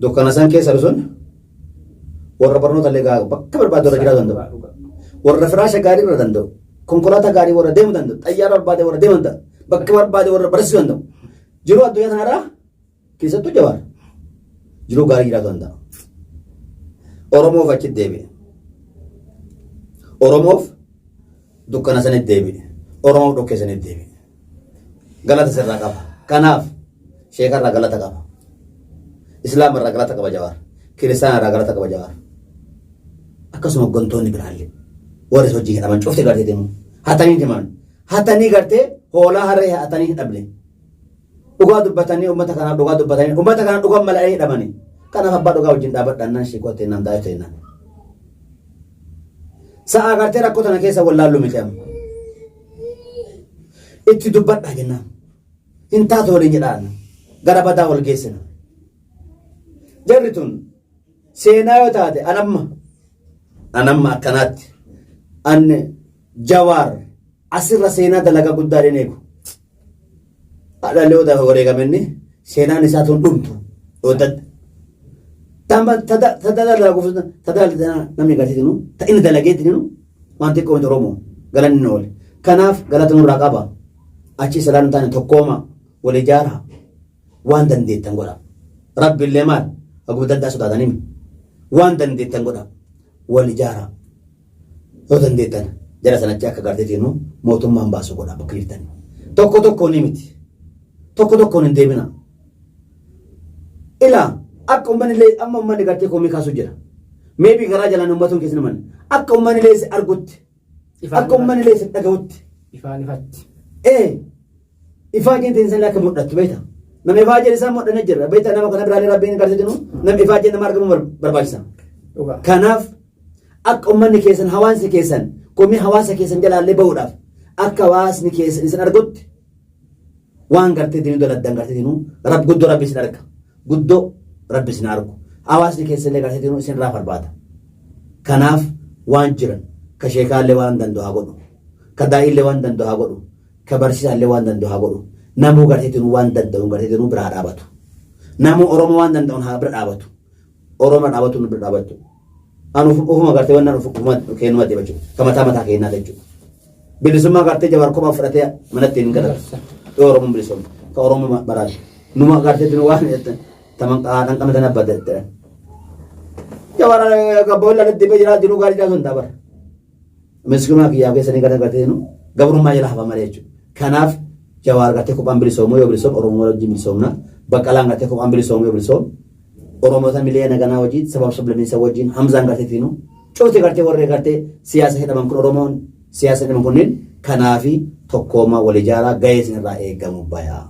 dukkana san keessa sun warra barnoota illee bakka barbaade warra jiraatu danda'u warra firaasha gaarii irra danda'u konkolaataa gaarii warra deemu danda'u xayyaara barbaade warra deemu danda'u bakka barbaade warra barsiisuu danda'u jiruu addunyaa kanarraa keessattuu Jawaar jiruu gaarii jiraatu danda'a. Oromoof achitti deebi'e Oromoof dukkana sanitti deebi'e Oromoof dhokkee sanitti deebi'e galata sirraa qaba kanaaf sheekarraa galata qaba islaamarraa galata qaba Jawaar kiristaanarraa galata qaba Jawaar akkasuma gontoonni biraallee warri hojii hidhaman cufte gartee deemu hatanii deeman hatanii gartee hoolaa harree hatanii hidhamne dhugaa dubbatanii ummata kanaaf dhugaa dubbatanii ummata kanaaf dhugaa mala'anii hidhamanii kanaaf abbaa dhugaa wajjin dhaabadhaan sheekootti naan taa'ee ta'inaan sa'a gartee rakkoo tana keessa wallaallu miti amma itti dubbadhaa jennaan hin taatu waliin jedhaan gara badaa wal geessina jarri tun seenaa yoo taate anamma akkanaatti anne Jawaar asirra seenaa dalagaa guddaa deneeku adhalee wareegamenni seenaan isaa tun dhumtu oodadda tadala namni garsiisinu ta inni dalageettinu waan xiqqoo miti Oromoo galanni nu oole kanaaf galata nurraa qaba achi salaan taane tokkooma wal ijaaraa waan dandeettan godha rabbiillee maal akkuma danda'a sodaatanii waan dandeettan godha wal ijaaraa yoo dandeettan jara sanatti akka garteetinu mootummaan baasu godha bakka jirtan tokko tokkoon ni miti tokko tokkoon hin deebina ilaa akka ummanillee amma ummanni gartee koomii kaasu jira meebii garaa jalaan ummatuun keessatti manni akka ummanillee si argutti akka ummanillee si dhaga'utti ifaan ifatti ifaa jeenteen san akka mul'attu beekta nama ifaa jeen isaan mul'anne jira beekta nama kana biraalee rabbiin garteetinu nama ifaa jeen nama argamu barbaachisa kanaaf akka ummanni keessan hawaasni keessan koomii hawaasa keessan jalaallee bahuudhaaf akka hawaasni keessan isin argutti waan gartee dinu daladdan gartee dinu guddoo rabbi isin arga guddoo rabbi isin argu hawaasni keessallee gartee dinu isin irraa barbaada kanaaf waan jiran ka sheekaallee waan danda'u haa godhu ka daa'illee waan danda'u haa godhu ka barsiisaallee waan danda'u haa godhu namuu gartee dinu waan danda'u gartee dinu biraa dhaabatu namuu Oromoo waan danda'u haa bira dhaabatu Oromoo dhaabatu nu bira dhaabatu anu ufuma gartee waan ufuma keenuma deebachu ka mataa keenyaa jechuudha bilisummaa gartee Jawaar kophaa fudhatee manatti hin galatu Oromoo bilisummaa ka Oromoo baraate numa gartee dinu waan taman qaadhan qamadana badette Jawaar gabboolla dibbe jira jiru gaarii jaason dabar miskuma kiyyaa keessanii gartee dinu gabrummaa jala hafa malee jechuudha kanaaf Jawaar gartee kophaan bilisoomu yoo bilisoomu Oromoo wajjin bilisoomna Baqqalaan gartee kophaan bilisoomu yoo bilisoomu Oromoo tan miliyoona ganaa wajjin sabab sablammiisa wajjin Hamzaan gartee dinu cufti gartee warree gartee siyaasa hidhaman kun Oromoon siyaasa hidhaman kunniin kanaafi tokkooma wal ijaaraa gahee isin irraa eegamu bayaa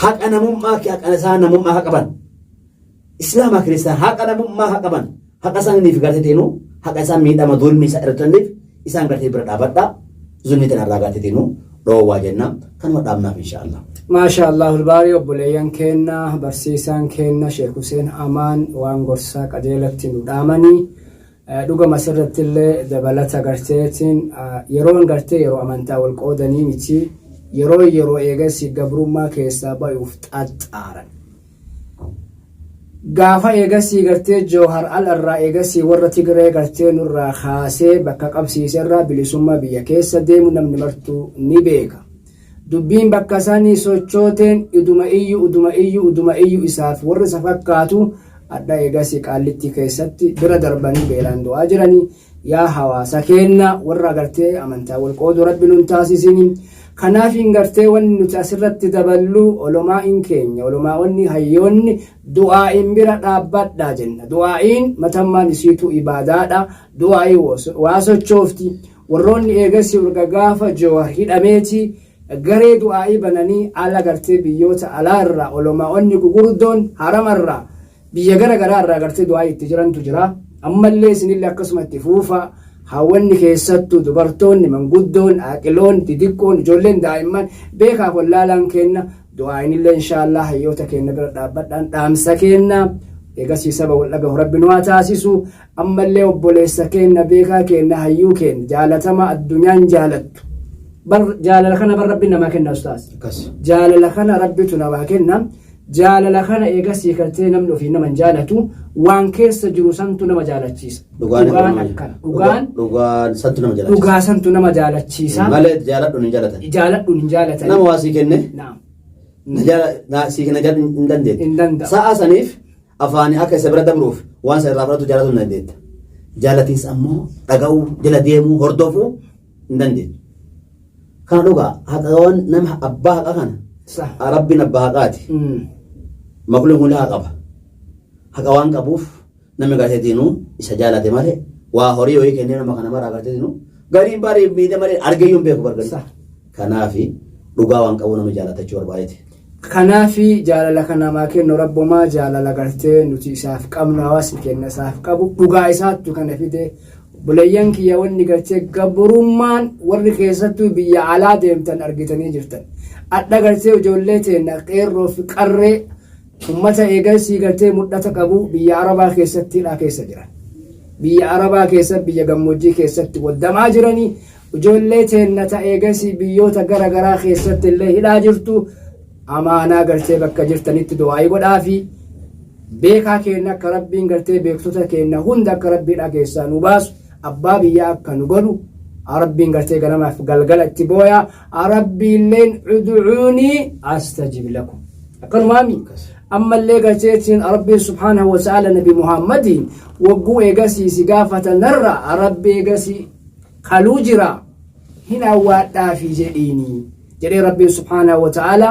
haqa namummaa haqa isaan namummaa haa qaban islaamaa kiristaan haqa namummaa haa qaban haqa isaaniif gartee dinu haqa isaan miidhama dulmi isaa irrataniif isaan gartee bira dhaabadhaa zulmi tan irraa gartee dinu dhoowwaa jenna kanuma dhaabnaaf inshaallah maashaallah ulbaari obboleeyyan keenna barsiisaan keenna Sheek Huseen Amaan waan gorsaa qajeelatti nu dhaamanii dhugama sirrattillee dabalata garteetiin yeroo amantaa wal qoodanii miti yeroo eegasii gabrummaa keessaa bayuuf xaxxaaran gaafa eegasii gartee Jawhar al-irraa eegasii warra Tigree gartee nurraa kaasee bakka qabsiiserraa bilisummaa biyya keessa deemu namni martuu ni beeka dubbiin bakka isaanii sochooteen iduma iyyu isaaf warri isa fakkaatu adda eegasii qaallitti keessatti bira darbanii beelaan du'aa jiranii yaa hawaasa keenna warra gartee amantaa wal qoodu rabbi nun taasisini Kanaaf gartee wanni nuti asirratti daballu olomaa'in keenya olomaa'onni hayyoonni du'aa'iin bira dhaabbadhaa jenna. Du'aa'iin matammaan isiitu ibaadaadha. Du'aa'ii waa sochoofti. Warroonni eegasii urga gaafa Jowaar hidhameeti garee du'aa'ii bananii ala gartee biyyoota alaarraa olomaa'onni gugurdoon haramarraa biyya gara garaarraa gartee du'aa'ii itti jirantu jira. Ammallee isinillee akkasuma itti fuufa. Hawwanni keessattuu dubartoonni manguddoon aaqiloon xixiqqoon ijoolleen daa'imman beekaaf wallaalaan kenna du'aa'inillee inshaallah hayyoota keenya bira dhaabbadhaan dhaamsa kenna eegasii saba wal dhagahu rabbi nu haa taasisu. Ammallee obboleessa keenya beekaa keenya hayyuu keenya jaalatama addunyaan jaalattu jaalala kana bar rabbi namaa kenna ustaas jaalala kana rabbitu namaa kenna. Jaalala kana eegasii kartee namni ofii nama jaalatu waan keessa jiru santu nama jaalachiisa. Dhugaan akkana. Dhugaan santu nama jaalachiisa. Malee jaaladhuun hin jaalatan. Jaaladhuun hin jaalatan. Nama waa sii kenne. Sii kenna jaalladhu hin dandeettu. Hin danda'a. Sa'a saniif afaanii akka isa bira dabruuf waan isa irraa fudhatu jaalatu hin dandeetta. Jaalatiinsa ammoo dhaga'uu jala deemuu hordofuu hin dandeettu. Kana dhugaa haqawwan nama abbaa haqa kana. Rabbiin abbaa haqaati. Makluun hundi haa qaba. Haqa waan qabuuf namni garteetiinuu isa jaalate malee waa horii horii kennee nama kana maraa garteetiinuu gariin barii miidha malee argayyuun beeku bargani. Kanaafi dhugaa waan qabu nama jaalatachuu barbaadete. Kanaafi jaalala kana namaa kennu rabbumaa jaalala gartee nuti isaaf qabnu hawaasni kenna isaaf qabu dhugaa isaattu kana fide. Bulayyan kiyya wanni gartee gabrummaan warri keessattuu biyya alaa deemtan argitanii jirtan. Adda gartee ijoollee teenya qeerroo fi qarree ummata eegalsii gartee mul'ata qabu biyya Arabaa keessattidha keessa jiran. Biyya Arabaa keessatti biyya gammoojjii keessatti waddamaa jiranii ijoollee teenya ta eegalsii biyyoota gara garaa keessatti illee hidhaa jirtu amaanaa gartee bakka jirtanitti du'aa'ii godhaafi beekaa keenya akka rabbiin gartee beektota keenya hunda akka rabbiidha keessaa nu baasu abbaa biyyaa akka nu godhu rabbiin gartee ganamaaf galgala itti booyaa rabbiilleen ud'uunii astajib lakum akkanumaami ammallee garteetiin rabbiin subhaanahu wa ta'ala nabi muhammadiin wagguu eegasii si gaafatanarra rabbi eegasii kaluu jira hin awwaadhaafi jedhiinii jedhee rabbiin subhaanahu wa ta'ala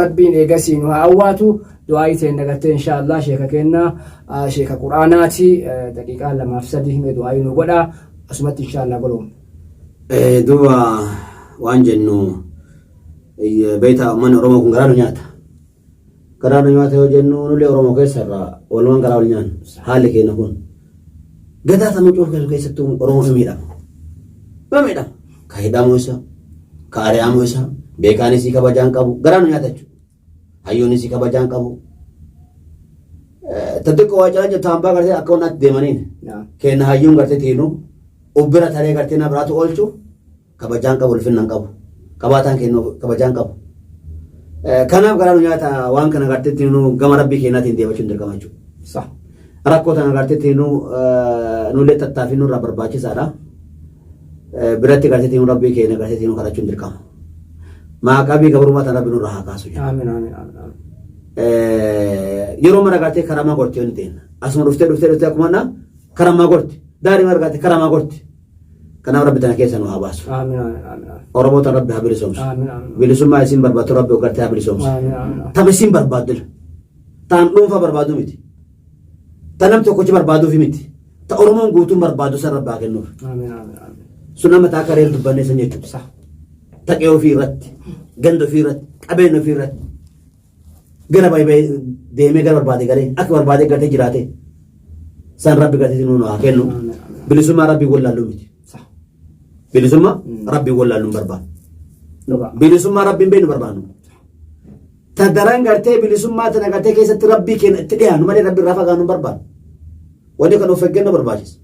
rabbiin eegasii nu haa awwaatu. Du'aa'ii teenya gartee inshaallah sheeka kenna sheeka quraanaati daqiiqaa 2-3 himee du'aa'ii nu godha asumatti inshaallah godhuun. Duuba waan jennu beektaa uummanni Oromoo kun garaa nu nyaata. Garaa nu nyaata yoo jennu nullee Oromoo keessarraa walumaan garaa wal nyaannu haalli keenya kun gadaa sama cuuf keessattuu Oromoo fi miidhama. Ba miidhama ka hidhamuu isa ka ari'amuu isa beekaanis kabajaan qabu garaa nu nyaata jechuudha. Hayyoonnis kabajaan qabu. Taddiqqoo waa cala jettu hambaa gartee akka wannaatti deemaniin kenna hayyuun gartee tiinuu ubbira taree gartee na biraatu oolchu kabajaan qabu ulfinnan qabu qabaataan kennu kabajaan qabu. Kanaaf garaa nu nyaata waan kana gartee tiinuu gama rabbii keenyaatiin deemachuun dirqama jechuudha. Rakkoo tana gartee tiinuu nullee tattaaffii nurraa barbaachisaadha. Biratti gartee tiinuu rabbii keenya gartee tiinuu kadhachuun dirqama. Maaqabii gabrummaa tan rabbi nurraa haa kaasu jechuudha. Yeroo mara gartee karamaa gorti yoo ni ta'in asuma dhuftee akkuma karamaa gorti daarii mara gartee karamaa gorti. Kanaaf rabbi tana keessa nu haa baasu. Oromoo tan rabbi haa bilisoomsu. Bilisummaa isin barbaaddu rabbi gartee haa bilisoomsu. Tam isin barbaaddu tan dhuunfaa barbaadu miti. Tan nam tokkochi barbaaduufi miti. Ta Oromoon guutuun barbaadu san rabbaa kennuuf. Sun nama taa karee dubbannee san jechuudha. Taqee ofii irratti ganda ofii irratti qabeenya ofii irratti gara baay'ee deemee gara barbaade galee akka barbaade gartee jiraate san rabbi gartee nu haa kennu bilisummaa rabbii wallaallu miti bilisummaa rabbii wallaallu barbaadu bilisummaa rabbiin beenu barbaadu tadaran gartee bilisummaa tana gartee keessatti rabbii keenya itti dhiyaannu malee rabbii irraa fagaannu barbaadu wanni kan of eeggannoo barbaachisa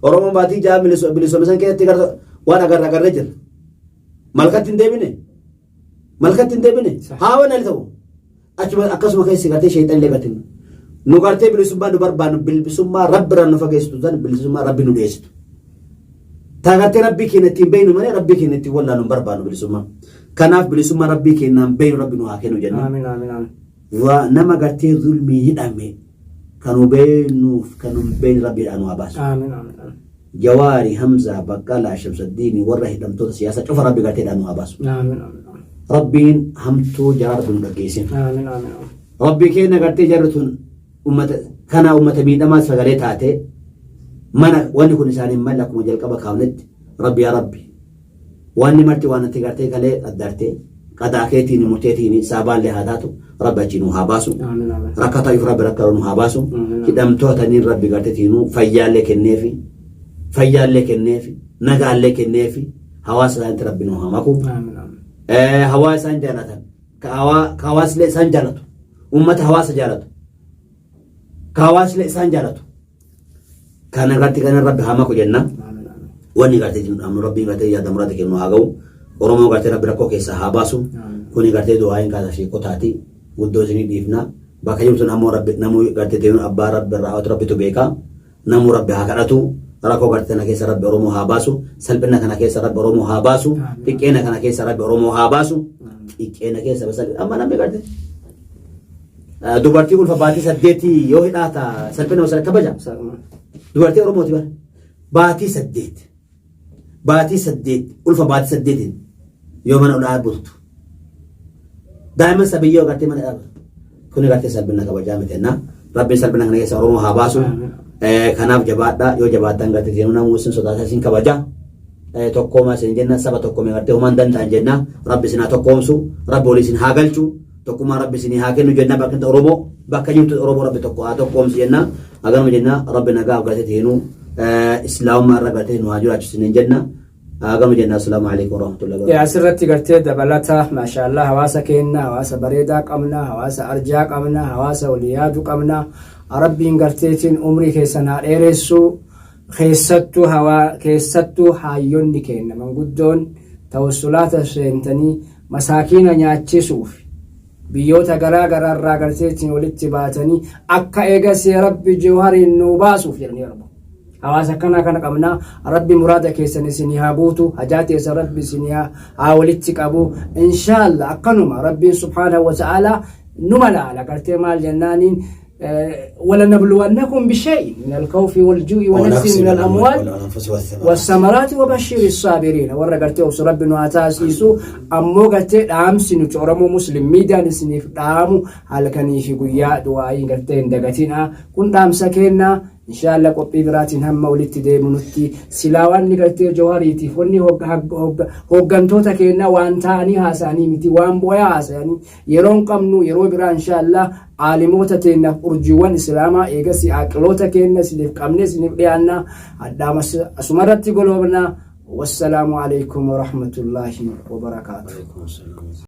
Oromoon baatii jaa bilisummaa san keessatti waan agarree jira. Malkatti hin deebine haa waan ali ta'u akkasuma keessa gartee sheexan illee gatin nu gartee bilisummaa nu barbaannu bilisummaa rabbi irraa nu fageessitu san bilisummaa rabbi nu dhiyeessitu tagartee rabbii keenya ittiin beeynu malee rabbii keenya ittiin wallaalu hin barbaannu bilisummaa kanaaf bilisummaa rabbii keenyaan beeynu rabbi nu haa kennu jenna nama gartee zulmii hidhame kanu beenuuf kanu been rabbiidhaan waa baasu جواري همزة بقالة شمس الدين وره دمتو سياسة شوف ربي قالت لنا هاباسو آمين ربي همتو جارة نقيسين آمين آمين ربي كينا قالت جارة كان أمة بيد ما سفقلت هاته من واني كن إنسان ملك مجل كبا كاملت ربي يا ربي واني مرتي وانا تقارتي كالي قدرتي قد أكيتيني متيتيني سابان لهاتاتو ربي جينو هاباسو ركتا يفرب ركرونو هاباسو كدام توتنين ربي قارتينو فيال لك النيفي فيال لك النيفي نقال لك النيفي هواس انت ربي نو هامكو هواس انجالتا كهواس لي سانجالتو أمة هواس جالتو كهواس لي سانجالتو كان قارتي كان ربي هامكو جنة واني قارتي جنو ربي قارتي يا دمراتي كنو هاقو ورمو قارتي ربي ركو كيسا هاباسو كوني قارتي دعاين كاتا في قطاتي ودوزني ديفنا باكا يمتو نمو ربي نمو قارتي دينو أبا ربي الرعوت ربي تبيكا نمو ربي هاكراتو ركو قارتي نكيسا ربي رمو هاباسو سلبنا كان كيسا ربي رمو هاباسو تكينا كان كيسا ربي رمو هاباسو تكينا كيسا بسال أما نمي قارتي دوبارتي قول فباتي سديتي يوهي داتا سلبنا وسلك كبجا دوبارتي رمو تبار باتي سديت قول فباتي سديت يومنا أولا بلتو دائما سبيو قرتي من الأب كوني قرتي سلبنا كبجامتنا ربي سلبنا كنا يسأرونه هاباسو كناف جبادا يو جبادا قرتي تينونا موسن سوداسا سين كبجا توكوما سين جنة سبا توكومي قرتي ومن دنتان جنة ربي سنا توكومسو ربي ولي سين هاقلچو توكوما ربي سيني هاكنو جنة باكنت أوروبو باكا جمت أوروبو ربي توكومس جنة أغنو جنة ربي نقاف قرتي تينو إسلام مرة قرتي تينو هاجو سنين جنة أقام جنا السلام عليكم ورحمة الله وبركاته. يا سرتي قرتي دبلتها ما شاء الله هواسا كينا هواسا بريدا قمنا هواسا أرجاء قمنا هواسا ولياد قمنا ربي قرتيتين عمري كيسنا إيرسو كيستو هوا كيستو حيون كينا من قدون توسلات سنتني مساكين نياتشيسوف بيوتا غرا غرا را قرتيتين ولتباتني أكا إيغاسي ربي جوهري النوباسو يعني ربو هواسا كنا قمنا ربي مرادك يسني سنيها بوتو حاجات يس ربي سنيها عاولتك أبو إن شاء الله أقنما ربي سبحانه وتعالى نملا على قرتي مال جنانين ولنبلونكم بشيء من الخوف والجوع ونفس من الأموال والثمرات وبشر الصابرين ورا قرتي وس ربي نواتاسيسو أمو قرتي أمس نتورمو مسلم ميدان سنيف دامو على كني في قيا دعائي قرتي دقتنا كن دام سكينا إن شاء الله قبي براتين هم ولدت ديمونتي سلاوان نقرتي جواريتي فني هوغانتوتا كينا وانتاني هاساني متي وان بويا هاساني يرون قمنو يرو برا إن شاء الله عالموتا تينا أرجوان إسلاما إيغسي عقلوتا كينا سنف قمني سنف ليانا عدام أسمرتي قلوبنا والسلام عليكم ورحمة الله وبركاته.